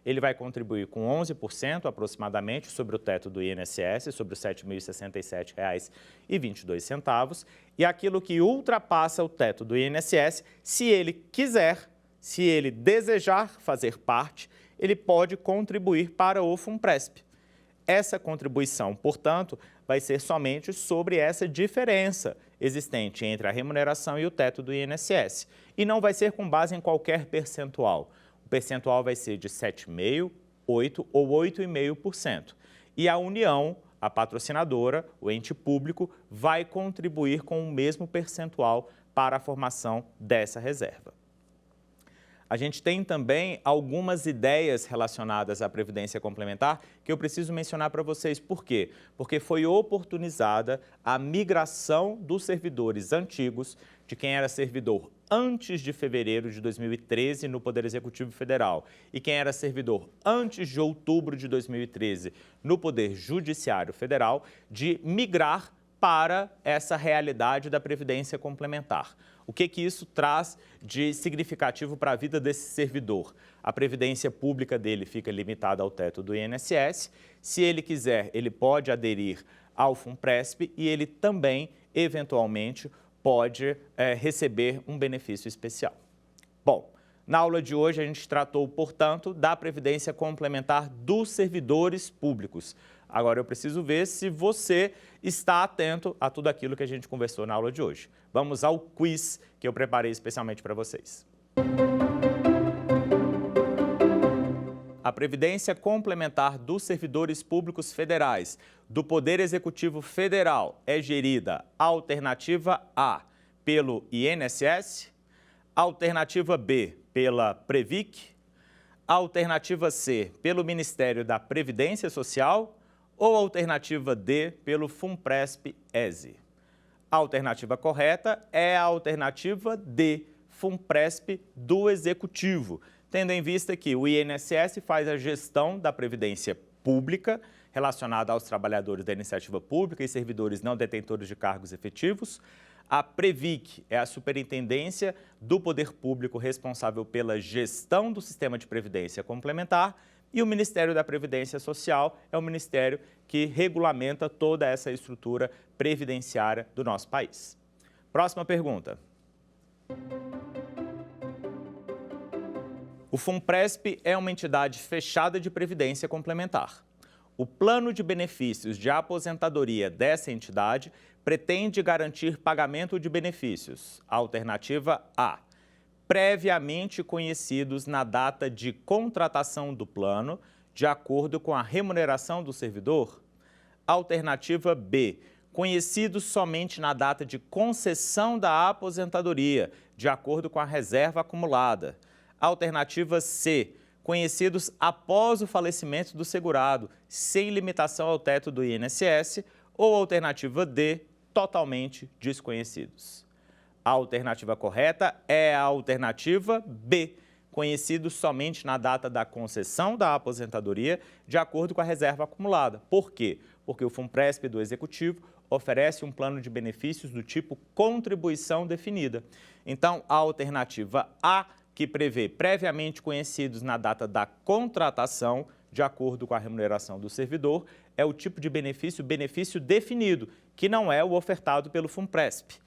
Ele vai contribuir com 11% aproximadamente sobre o teto do INSS, sobre os R$ 7.067,22. E aquilo que ultrapassa o teto do INSS, se ele quiser, se ele desejar fazer parte, ele pode contribuir para o FUNPRESP. Essa contribuição, portanto, vai ser somente sobre essa diferença existente entre a remuneração e o teto do INSS. E não vai ser com base em qualquer percentual. O percentual vai ser de 7,5%, 8% ou 8,5%. E a União, a patrocinadora, o ente público, vai contribuir com o mesmo percentual para a formação dessa reserva. A gente tem também algumas ideias relacionadas à Previdência Complementar que eu preciso mencionar para vocês. Por quê? Porque foi oportunizada a migração dos servidores antigos, de quem era servidor antes de fevereiro de 2013 no Poder Executivo Federal e quem era servidor antes de outubro de 2013 no Poder Judiciário Federal, de migrar para essa realidade da Previdência Complementar. O que isso traz de significativo para a vida desse servidor? A previdência pública dele fica limitada ao teto do INSS. Se ele quiser, ele pode aderir ao FUNPRESP e ele também, eventualmente, pode receber um benefício especial. Bom, na aula de hoje a gente tratou, portanto, da Previdência Complementar dos servidores públicos. Agora eu preciso ver se você está atento a tudo aquilo que a gente conversou na aula de hoje. Vamos ao quiz que eu preparei especialmente para vocês. A Previdência Complementar dos servidores públicos federais do Poder Executivo Federal é gerida alternativa A, pelo INSS, alternativa B, pela Previc, alternativa C, pelo Ministério da Previdência Social ou alternativa D, pelo FUNPRESP-ESE. A alternativa correta é a alternativa D, FUNPRESP do Executivo, tendo em vista que o INSS faz a gestão da previdência pública relacionada aos trabalhadores da iniciativa pública e servidores não detentores de cargos efetivos. A Previc é a superintendência do poder público responsável pela gestão do sistema de previdência complementar e o Ministério da Previdência Social é o ministério que regulamenta toda essa estrutura previdenciária do nosso país. Próxima pergunta. O FUNPRESP é uma entidade fechada de previdência complementar. O plano de benefícios de aposentadoria dessa entidade pretende garantir pagamento de benefícios. Alternativa A, previamente conhecidos na data de contratação do plano, de acordo com a remuneração do servidor. Alternativa B, conhecidos somente na data de concessão da aposentadoria, de acordo com a reserva acumulada. Alternativa C, conhecidos após o falecimento do segurado, sem limitação ao teto do INSS. Ou alternativa D, totalmente desconhecidos. A alternativa correta é a alternativa B, conhecidos somente na data da concessão da aposentadoria, de acordo com a reserva acumulada. Por quê? Porque o FUNPRESP do Executivo oferece um plano de benefícios do tipo contribuição definida. Então, a alternativa A, que prevê previamente conhecidos na data da contratação, de acordo com a remuneração do servidor, é o tipo de benefício definido, que não é o ofertado pelo FUNPRESP.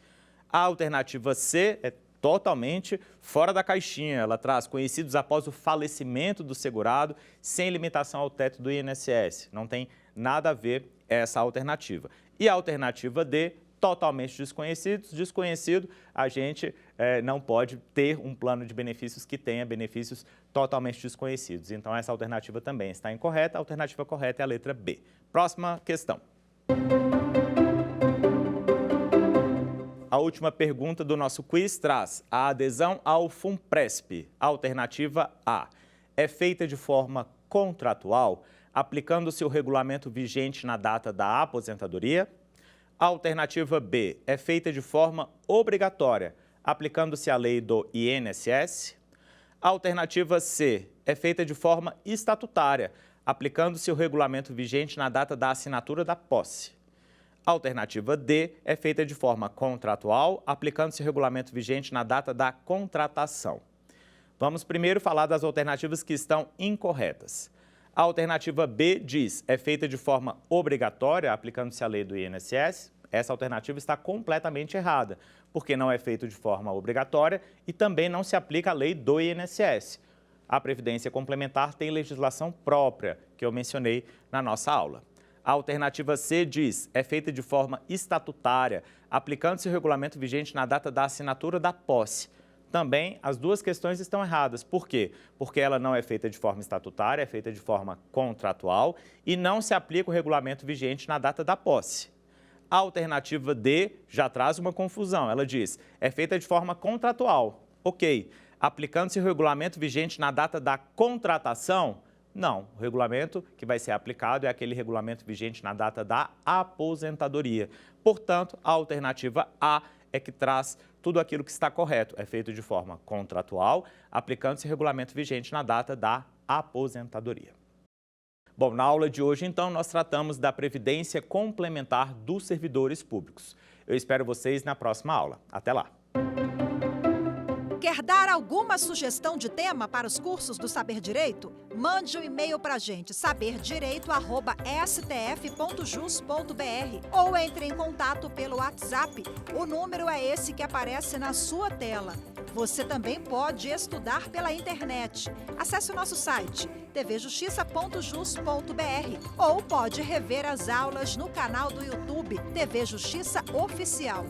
A alternativa C é totalmente fora da caixinha. Ela traz conhecidos após o falecimento do segurado, sem limitação ao teto do INSS. Não tem nada a ver essa alternativa. E a alternativa D, totalmente desconhecidos. Desconhecido, a gente não pode ter um plano de benefícios que tenha benefícios totalmente desconhecidos. Então, essa alternativa também está incorreta. A alternativa correta é a letra B. Próxima questão. A última pergunta do nosso quiz traz: a adesão ao FUNPRESP, alternativa A, é feita de forma contratual, aplicando-se o regulamento vigente na data da aposentadoria? A alternativa B, é feita de forma obrigatória, aplicando-se a lei do INSS? A alternativa C, é feita de forma estatutária, aplicando-se o regulamento vigente na data da assinatura da posse? A alternativa D é feita de forma contratual, aplicando-se o regulamento vigente na data da contratação. Vamos primeiro falar das alternativas que estão incorretas. A alternativa B diz é feita de forma obrigatória, aplicando-se a lei do INSS. Essa alternativa está completamente errada, porque não é feito de forma obrigatória e também não se aplica a lei do INSS. A Previdência Complementar tem legislação própria, que eu mencionei na nossa aula. A alternativa C diz é feita de forma estatutária, aplicando-se o regulamento vigente na data da assinatura da posse. Também as duas questões estão erradas. Por quê? Porque ela não é feita de forma estatutária, é feita de forma contratual e não se aplica o regulamento vigente na data da posse. A alternativa D já traz uma confusão. Ela diz, é feita de forma contratual. Ok. Aplicando-se o regulamento vigente na data da contratação? Não. O regulamento que vai ser aplicado é aquele regulamento vigente na data da aposentadoria. Portanto, a alternativa A é que traz tudo aquilo que está correto. É feito de forma contratual, aplicando-se o regulamento vigente na data da aposentadoria. Bom, na aula de hoje, então, nós tratamos da previdência complementar dos servidores públicos. Eu espero vocês na próxima aula. Até lá! Quer dar alguma sugestão de tema para os cursos do Saber Direito? Mande um e-mail para a gente, saberdireito@stf.jus.br, ou entre em contato pelo WhatsApp. O número é esse que aparece na sua tela. Você também pode estudar pela internet. Acesse o nosso site tvjustiça.jus.br ou pode rever as aulas no canal do YouTube TV Justiça Oficial.